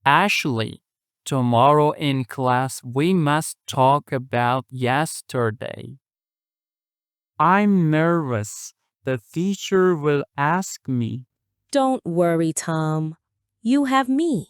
Ashley, tomorrow in class we must talk about yesterday. I'm nervous. The teacher will ask me. Don't worry, Tom. You have me.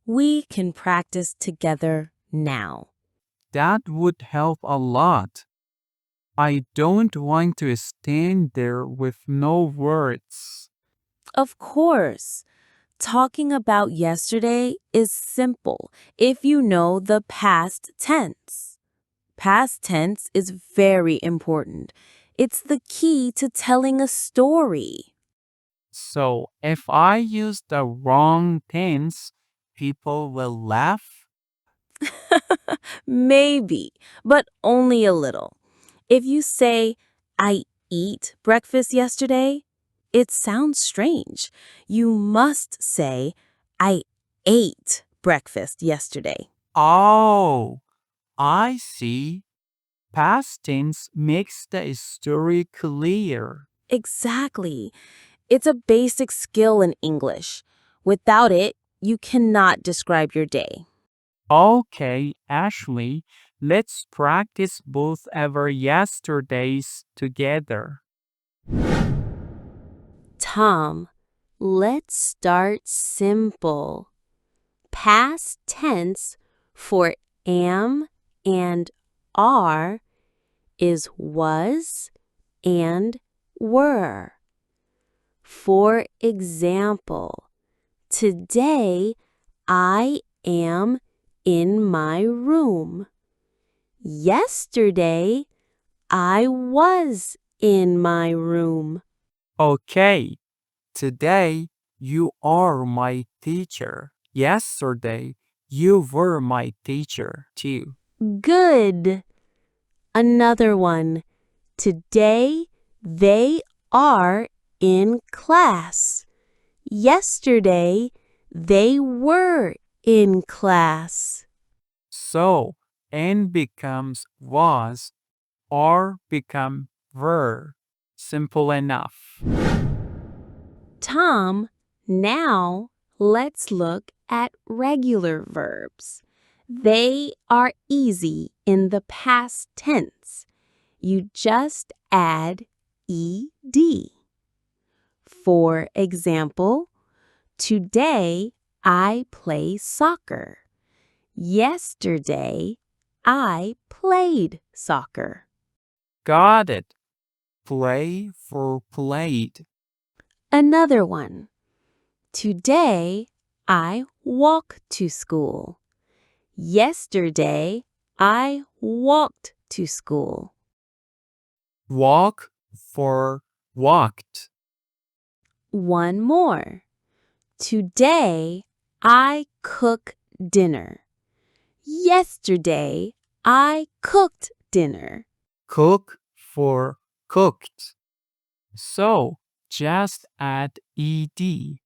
We can practice together now. That would help a lot. I don't want to stand there with no words. Of course. Talking about yesterday is simple if you know the past tense. Past tense is very important. It's the key to telling a story. So if I use the wrong tense, people will laugh. Maybe, but only a little. If you say, I eat breakfast yesterday, it sounds strange. You must say, I ate breakfast yesterday. Oh, I see. Past tense makes the story clear. Exactly. It's a basic skill in English. Without it, you cannot describe your day. Okay, Ashley, let's practice both our yesterdays together. Tom, let's start simple. Past tense for am and are is was and were. For example, today I am in my room. Yesterday I was in my room. Okay, today you are my teacher. Yesterday you were my teacher too. Good. Another one. Today they are in class. Yesterday they were in class. So, and becomes was or become were. Simple enough. Tom, now let's look at regular verbs. They are easy in the past tense. You just add ed. For example, today I play soccer. Yesterday I played soccer. Got it. Play for played. Another one. Today I walk to school. Yesterday I walked to school. Walk for walked. One more. Today I cook dinner. Yesterday I cooked dinner. Cook for cooked. So, just add ed.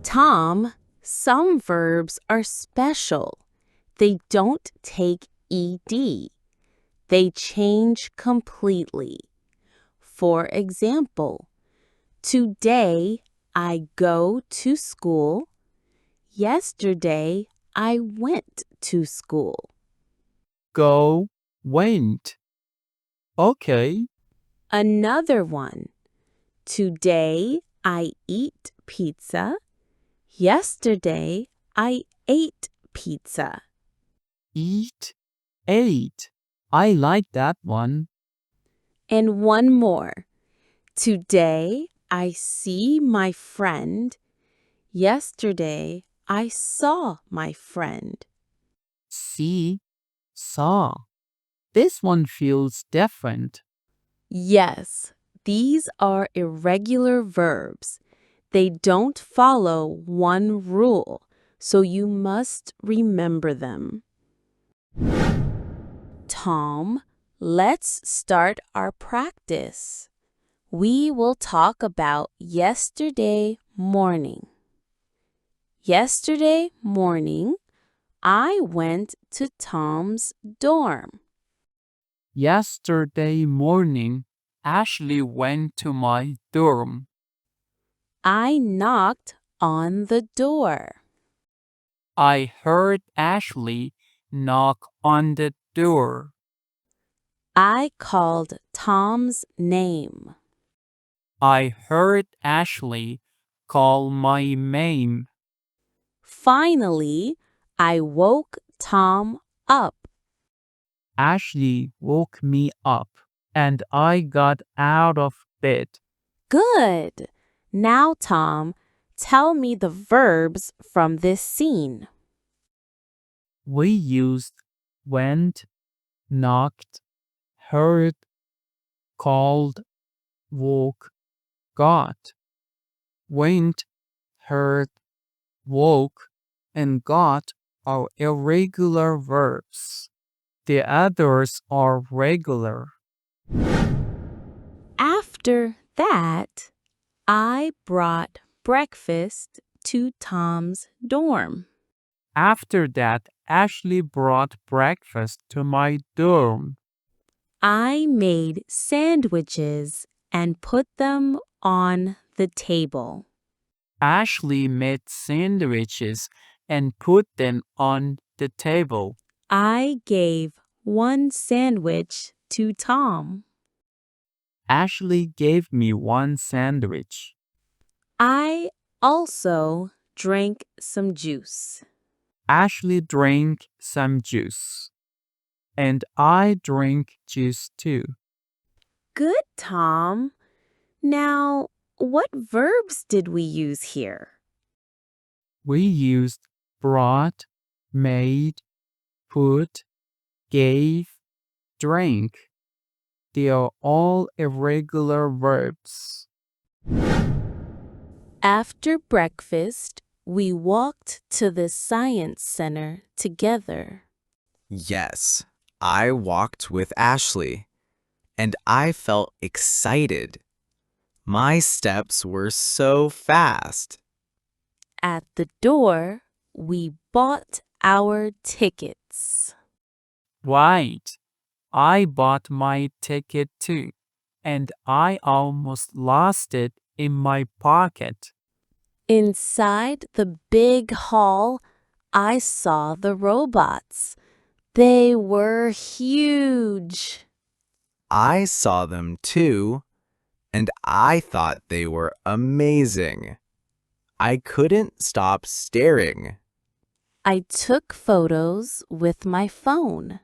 Tom, some verbs are special. They don't take ed. They change completely. For example, today I go to school. Yesterday I went to school. Go, went. Okay, Another one. Today I eat pizza. Yesterday I ate pizza. eat, ate. I like that one. And one more. Today I see my friend. Yesterday I saw my friend. See, saw. This one feels different. Yes, these are irregular verbs. They don't follow one rule, so you must remember them. Tom, let's start our practice. We will talk about yesterday morning. Yesterday morning, I went to Tom's dorm. Yesterday morning, Ashley went to my dorm. I knocked on the door. I heard Ashley knock on the door. I called Tom's name. I heard Ashley call my name. Finally, I woke Tom up. Ashley woke me up and I got out of bed. Good. Now, Tom, tell me the verbs from this scene. We used went, knocked, heard, called, woke, got. Went, heard, woke, and got are irregular verbs. The others are regular. After that, I brought breakfast to Tom's dorm. After that, Ashley brought breakfast to my dorm. I made sandwiches and put them on the table. Ashley made sandwiches and put them on the table. I gave one sandwich to Tom. Ashley gave me one sandwich. I also drank some juice. Ashley drank some juice. And I drank juice too. Good, Tom. Now, what verbs did we use here? We used brought, made, put, gave, drank. They are all irregular verbs. After breakfast, we walked to the science center together. Yes, I walked with Ashley, and I felt excited. My steps were so fast. At the door, we bought our tickets. Right. I bought my ticket too, and I almost lost it in my pocket. Inside the big hall, I saw the robots. They were huge. I saw them too, and I thought they were amazing. I couldn't stop staring. I took photos with my phone.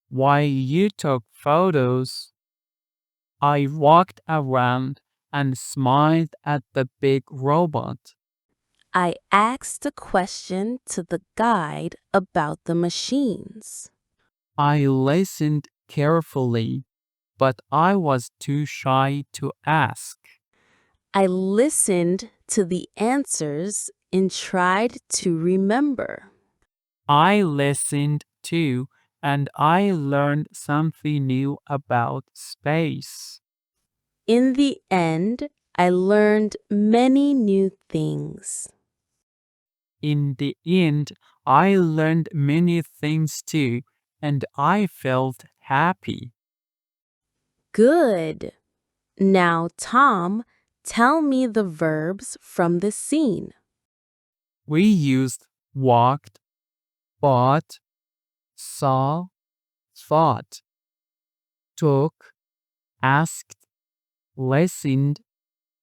While you took photos, I walked around and smiled at the big robot. I asked a question to the guide about the machines. I listened carefully, but I was too shy to ask. I listened to the answers and tried to remember. I listened too, and I learned something new about space. In the end, I learned many new things. In the end, I learned many things too, and I felt happy. Good. Now, Tom, tell me the verbs from the scene. We used walked, bought, saw, thought, took, asked, listened,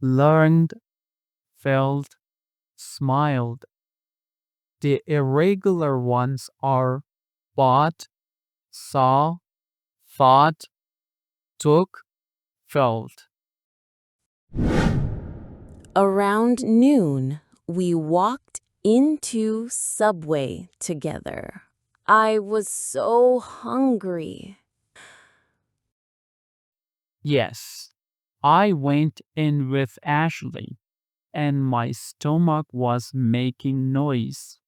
learned, felt, smiled. The irregular ones are bought, saw, thought, took, felt. Around noon, we walked into Subway together. I was so hungry. Yes, I went in with Ashley, and my stomach was making noise.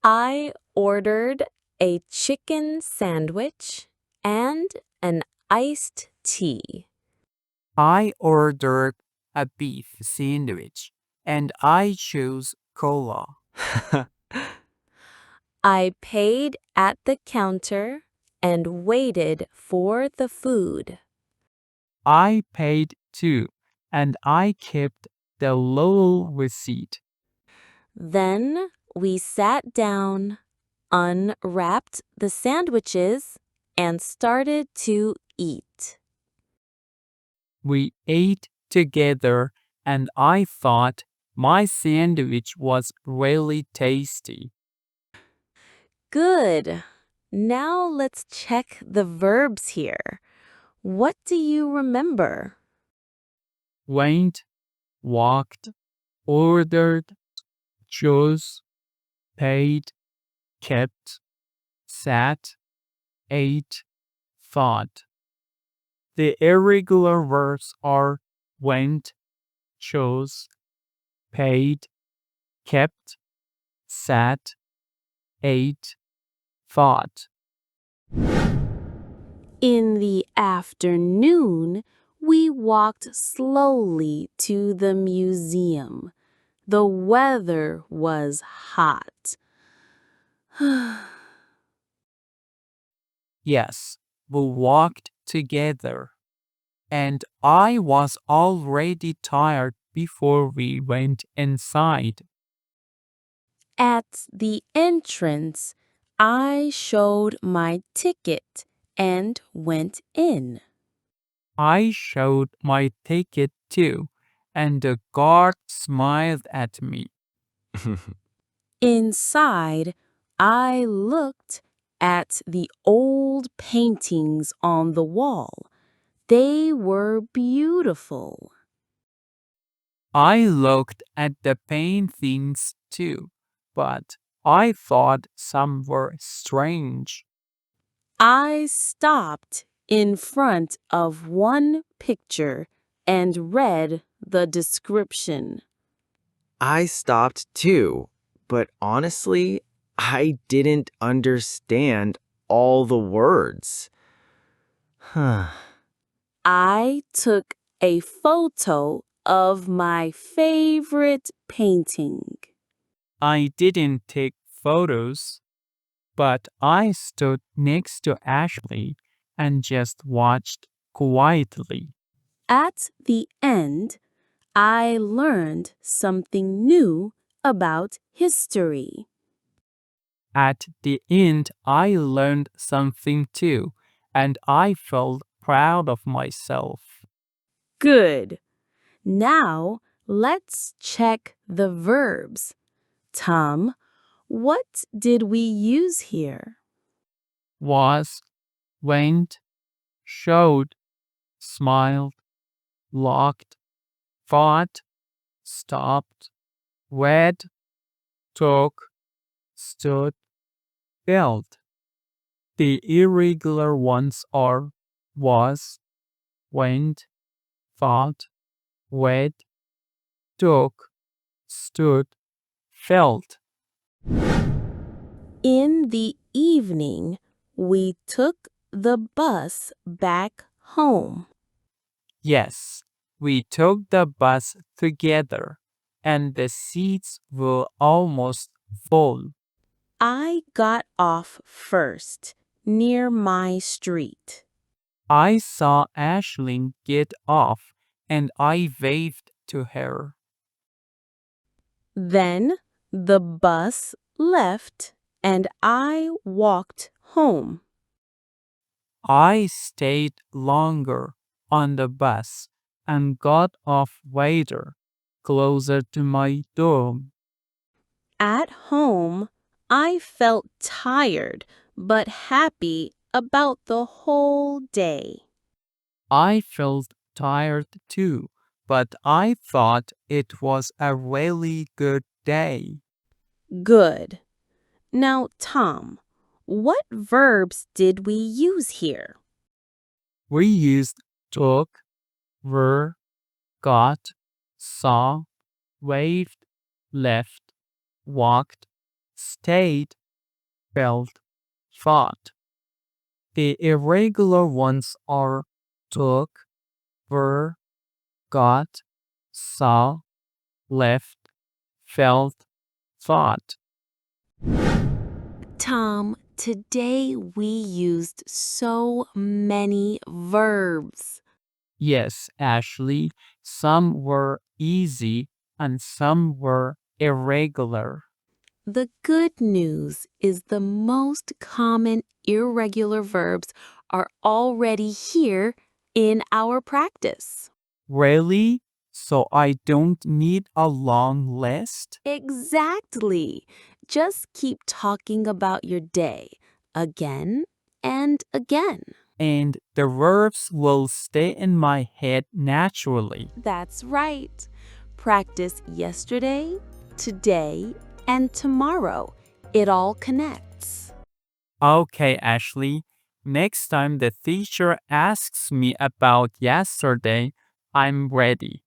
I ordered a chicken sandwich and an iced tea. I ordered a beef sandwich, and I chose cola. I paid at the counter and waited for the food. I paid too, and I kept the little receipt. Then we sat down, unwrapped the sandwiches, and started to eat. We ate together, and I thought my sandwich was really tasty. Good. Now let's check the verbs here. What do you remember? Went, walked, ordered, chose, paid, kept, sat, ate, thought. The irregular verbs are went, chose, paid, kept, sat, ate, thought. In the afternoon, we walked slowly to the museum. The weather was hot. Yes, we walked together, and I was already tired before we went inside. At the entrance, I showed my ticket and went in. I showed my ticket too, and the guard smiled at me. Inside, I looked at the old paintings on the wall. They were beautiful. I looked at the paintings too, but I thought some were strange. I stopped in front of one picture and read the description. I stopped too, but honestly, I didn't understand all the words. Huh. I took a photo of my favorite painting. I didn't take photos, but I stood next to Ashley and just watched quietly. At the end, I learned something new about history. At the end, I learned something too, and I felt proud of myself. Good. Now, let's check the verbs. Tom, what did we use here? Was, went, showed, smiled, locked, fought, stopped, read, took, stood, felt. The irregular ones are was, went, thought, read, took, stood, felt. In the evening, we took the bus back home. Yes, we took the bus together, and the seats were almost full. I got off first, near my street. I saw Ashlyn get off, and I waved to her. Then the bus left and I walked home. I stayed longer on the bus and got off later, closer to my dorm. At home, I felt tired but happy about the whole day. I felt tired too, but I thought it was a really good day. Good. Now, Tom, what verbs did we use here? We used took, were, got, saw, waved, left, walked, stayed, felt, thought. The irregular ones are took, were, got, saw, left, felt, thought. Tom, today we used so many verbs. Yes, Ashley, some were easy and some were irregular. The good news is the most common irregular verbs are already here in our practice. Really? So I don't need a long list? Exactly. Just keep talking about your day again and again. And the verbs will stay in my head naturally. That's right. Practice yesterday, today, and tomorrow. It all connects. Okay, Ashley. Next time the teacher asks me about yesterday, I'm ready.